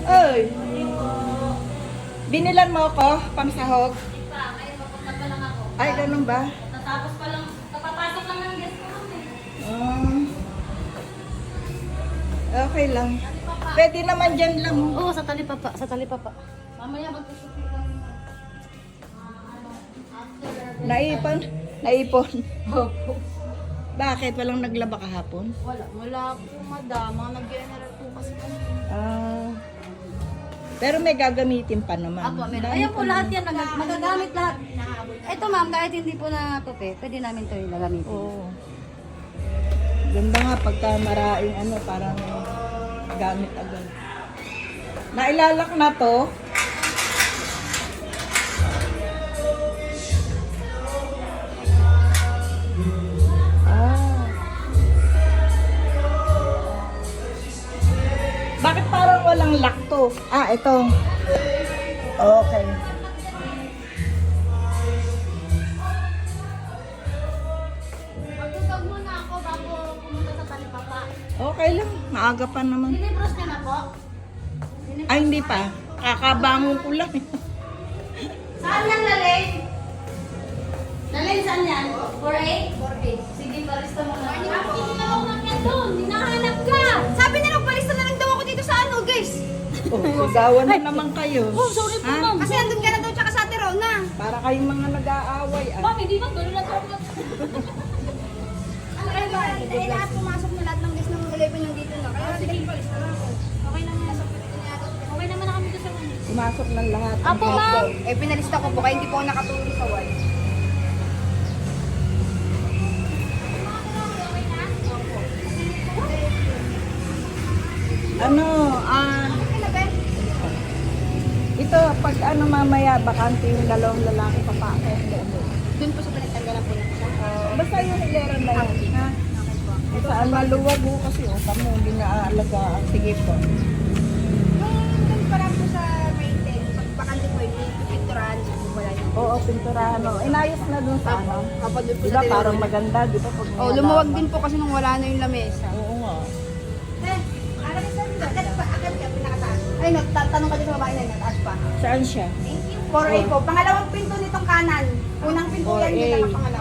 Oy, binilan mo ako pang sahog? Hindi pa, ngayon mapunta pa lang ako. Ay, ganun ba? Tatapos pa lang, kapapasok lang ng guest ko kami. Okay lang. Pwede naman dyan lang. Oo, sa talipapa, sa talipapa. Mamaya magsusupi kami. Naipon? Naipon. Opo. Bakit? Walang naglaba kahapon? Wala po, madam. Mga nag-general po kasi kami. Pero may gagamitin pa naman. Apo, meron. Dahil Ayan po pa lahat naman. yan, magagamit lahat. Ito ma'am, kahit hindi po na tupi, pwede namin ito yung gagamitin. Oo. Ganda nga pagka maraming ano, parang gamit agad. Nailalak na to. Ah. Bakit parang walang lock to? Ah, ito. Okay. Magtutog muna ako bago pumunta sa talipapa. Okay lang. Maaga pa naman. Dinibros niya na po. Ay, hindi pa. Kakabangon ko lang. Saan yan, Lalene? Lalene, saan yan? 4A? 4A. Sige, palista mo na. Bakit hindi na ako nakyat doon? Hinahanap ka! Sabi nila, palista na lang daw ako dito sa ano, guys. Oh, sigawan na naman kayo. Oh, sorry po, Ha? ma'am. Kasi andun ka na daw tsaka sa Ate Rona. Para kayong mga nag-aaway. Ah. Ma'am, hindi ba? Gano'n na to ako. Ano kayo ba? Eh, lahat pumasok na lahat ng guys ng 11 yung dito na. Kaya sige, palista na ako. Okay lang yan. Okay naman na kami doon sa one. Pumasok ng lahat. Apo, ma'am. Eh, pinalista ko po, kaya hindi po ako nakatulong sa wall. Ano, ito, pag ano mamaya, bakante yung dalawang lalaki papakit. Doon po sa pinagtanggalan po ng isa. Basta yung hileran na yan, ha? Saan maluwag mo kasi, o, kamo, hindi na aalagaan. Sige po. Yung doon para po sa maintain, pag bakante po, yung picturean, wala yun. Oo, pinturahan, o. Inayos na dun sa ano. Kapag doon po Diba, sa parang Ate Rona. maganda, di ba? Pag Oh, lumuwag din po kasi nung wala na yung lamesa. Oo nga. Akad ka, pinakataas. Ay, nagtatanong ka din sa babae na nataas pa. Saan siya? 4A po. Pangalawang pinto nitong kanan. Unang pinto yan, 4A. dito na pangalawa.